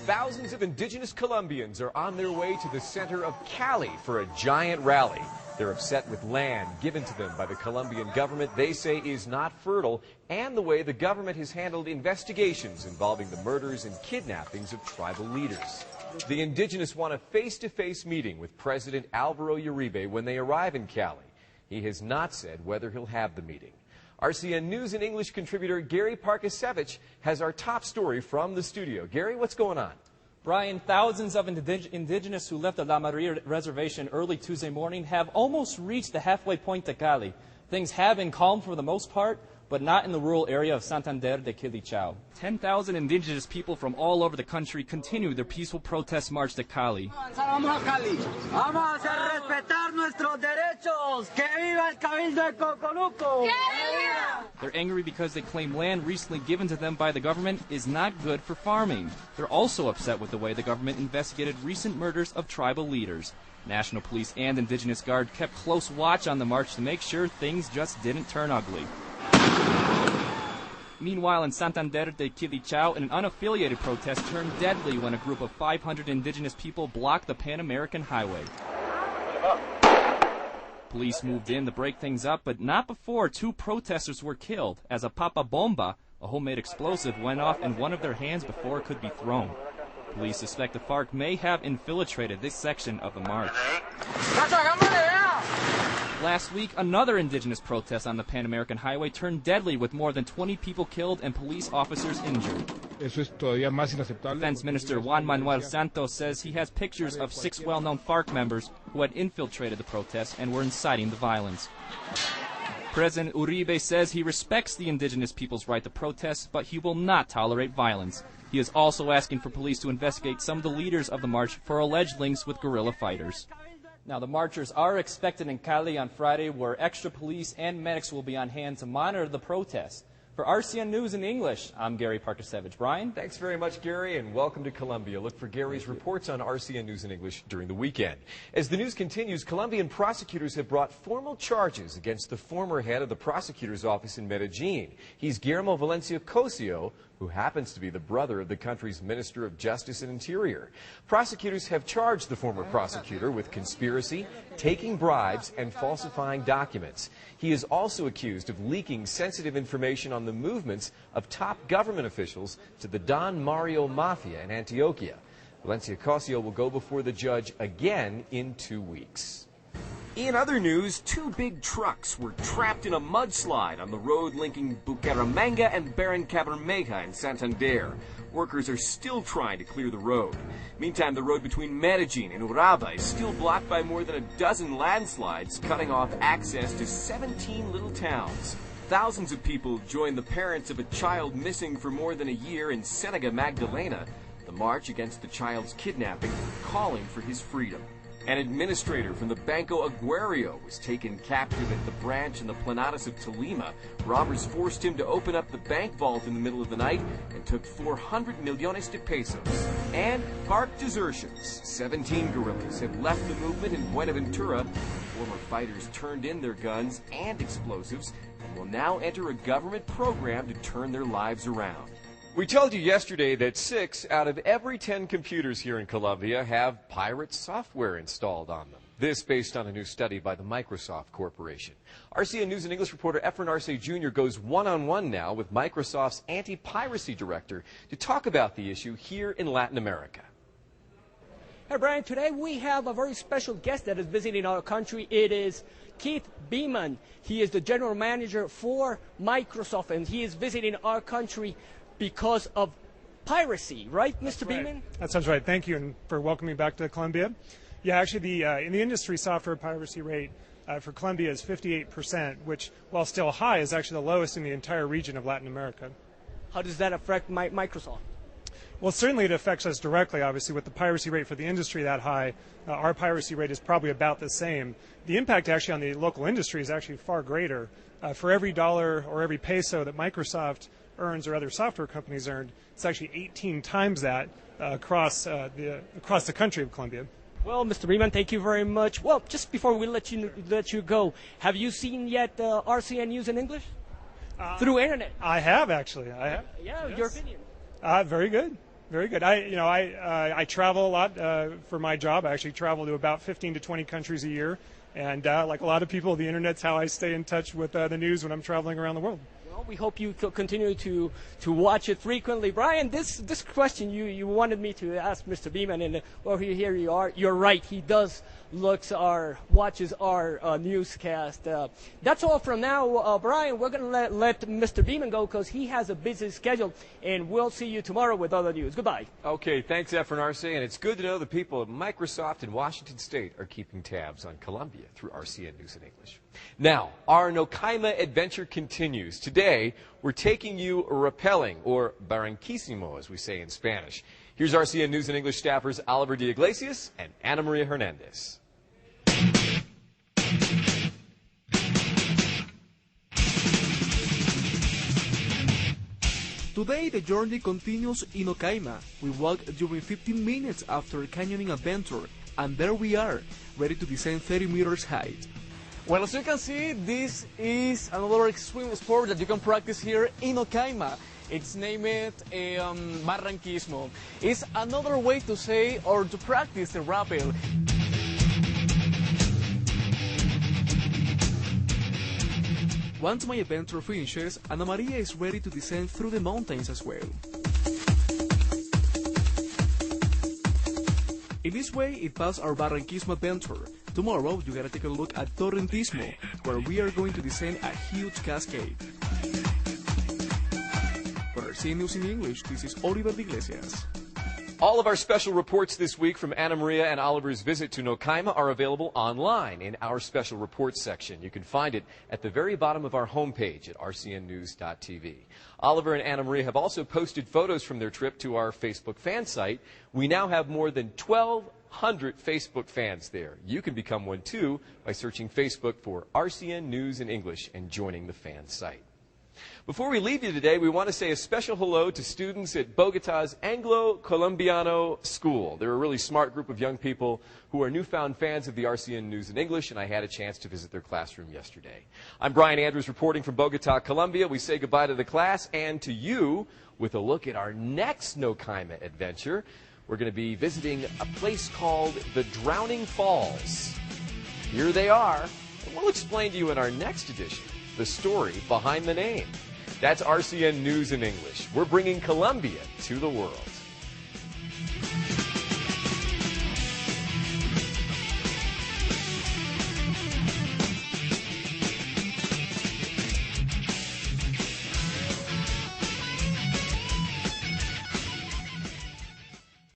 Thousands of indigenous Colombians are on their way to the center of Cali for a giant rally. They're upset with land given to them by the Colombian government they say is not fertile, and the way the government has handled investigations involving the murders and kidnappings of tribal leaders. The indigenous want a face-to-face meeting with President Alvaro Uribe when they arrive in Cali. He has not said whether he'll have the meeting. RCN News and English contributor Gary Parkasevich has our top story from the studio. Gary, what's going on? Brian, thousands of indigenous who left the La Maria reservation early Tuesday morning have almost reached the halfway point to Cali. Things have been calm for the most part, but not in the rural area of Santander de Quilichao. 10,000 indigenous people from all over the country continue their peaceful protest march to Cali. They're angry because they claim land recently given to them by the government is not good for farming. They're also upset with the way the government investigated recent murders of tribal leaders. National Police and Indigenous Guard kept close watch on the march to make sure things just didn't turn ugly. Meanwhile, in Santander de Quilichao, an unaffiliated protest turned deadly when a group of 500 indigenous people blocked the Pan American Highway. Police moved in to break things up, but not before two protesters were killed, as a papa bomba, a homemade explosive, went off in one of their hands before it could be thrown. Police suspect the FARC may have infiltrated this section of the march. Last week, another indigenous protest on the Pan American Highway turned deadly with more than 20 people killed and police officers injured. Defense Minister Juan Manuel Santos says he has pictures of 6 well-known FARC members who had infiltrated the protests and were inciting the violence. President Uribe says he respects the indigenous people's right to protest, but he will not tolerate violence. He is also asking for police to investigate some of the leaders of the march for alleged links with guerrilla fighters. Now, the marchers are expected in Cali on Friday, where extra police and medics will be on hand to monitor the protests. For RCN News in English, I'm Gary Parkasevich. Brian? Thanks very much, Gary, and welcome to Colombia. Look for Gary's reports on RCN News in English during the weekend. As the news continues, Colombian prosecutors have brought formal charges against the former head of the prosecutor's office in Medellin. He's Guillermo Valencia Cosio, who happens to be the brother of the country's Minister of Justice and Interior. Prosecutors have charged the former prosecutor with conspiracy, taking bribes, and falsifying documents. He is also accused of leaking sensitive information on the movements of top government officials to the Don Mario Mafia in Antioquia. Valencia Cosio will go before the judge again in 2 weeks. In other news, 2 big trucks were trapped in a mudslide on the road linking Bucaramanga and Barrancabermeja in Santander. Workers are still trying to clear the road. Meantime, the road between Medellin and Uraba is still blocked by more than a dozen landslides, cutting off access to 17 little towns. Thousands of people joined the parents of a child missing for more than a year in Ciénaga Magdalena, the march against the child's kidnapping, calling for his freedom. An administrator from the Banco Aguario was taken captive at the branch in the Planadas of Tolima. Robbers forced him to open up the bank vault in the middle of the night and took 400 millones de pesos. And FARC desertions. 17 guerrillas have left the movement in Buenaventura. Former fighters turned in their guns and explosives and will now enter a government program to turn their lives around. We told you yesterday that 6 out of every 10 computers here in Colombia have pirate software installed on them. This based on a new study by the Microsoft Corporation. RCN News and English reporter Efren Arce Jr. goes one-on-one now with Microsoft's anti-piracy director to talk about the issue here in Latin America. Hey, Brian, today we have a very special guest that is visiting our country. It is Keith Beeman. He is the general manager for Microsoft, and he is visiting our country because of piracy, right, Mr. Beeman? That sounds right. Thank you for welcoming me back to Colombia. Yeah, actually, in the industry, software piracy rate for Colombia is 58%, which, while still high, is actually the lowest in the entire region of Latin America. How does that affect Microsoft? Well, certainly it affects us directly, obviously, with the piracy rate for the industry that high. Our piracy rate is probably about the same. The impact actually on the local industry is actually far greater. For every dollar or every peso that Microsoft earns or other software companies earn, it's actually 18 times that across the country of Colombia. Well, Mr. Beeman, thank you very much. Well, just before we let you go, have you seen yet RCN News in English? Through internet? I have, actually. I have. Yeah, yes. Your opinion? Very good. Very good. I travel a lot for my job. I actually travel to about 15 to 20 countries a year. And like a lot of people, the internet's how I stay in touch with the news when I'm traveling around the world. Well, we hope you continue to watch it frequently. Brian, this question you wanted me to ask Mr. Beeman, and well, here you are. You're right. He does watches our newscast. That's all from now. Brian, we're going to let Mr. Beeman go because he has a busy schedule, and we'll see you tomorrow with other news. Goodbye. Okay, thanks, Efren RCN. It's good to know the people at Microsoft in Washington State are keeping tabs on Colombia through RCN News in English. Now, our Nocaima adventure continues. Today, we're taking you rappelling, or barranquísimo, as we say in Spanish. Here's RCN News in English staffers Oliver de Iglesias and Ana Maria Hernandez. Today, the journey continues in Nocaima. We walked during 15 minutes after a canyoning adventure, and there we are, ready to descend 30 meters height. Well, as you can see, this is another extreme sport that you can practice here in Nocaima. It's named barranquismo. It's another way to say or to practice the rappel. Once my adventure finishes, Ana Maria is ready to descend through the mountains as well. In this way, it passed our Barranquismo adventure. Tomorrow, you gotta take a look at Torrentismo, where we are going to descend a huge cascade. For RCN News in English, this is Oliver de Iglesias. All of our special reports this week from Ana Maria and Oliver's visit to Nocaima are available online in our special reports section. You can find it at the very bottom of our homepage at rcnnews.tv. Oliver and Ana Maria have also posted photos from their trip to our Facebook fan site. We now have more than 1,200 Facebook fans there. You can become one too by searching Facebook for RCN News in English and joining the fan site. Before we leave you today, we want to say a special hello to students at Bogota's Anglo-Colombiano School. They're a really smart group of young people who are newfound fans of the RCN News in English, and I had a chance to visit their classroom yesterday. I'm Brian Andrews reporting from Bogota, Colombia. We say goodbye to the class and to you with a look at our next Nocaima adventure. We're going to be visiting a place called the Drowning Falls. Here they are, and we'll explain to you in our next edition the story behind the name. That's RCN News in English. We're bringing Colombia to the world.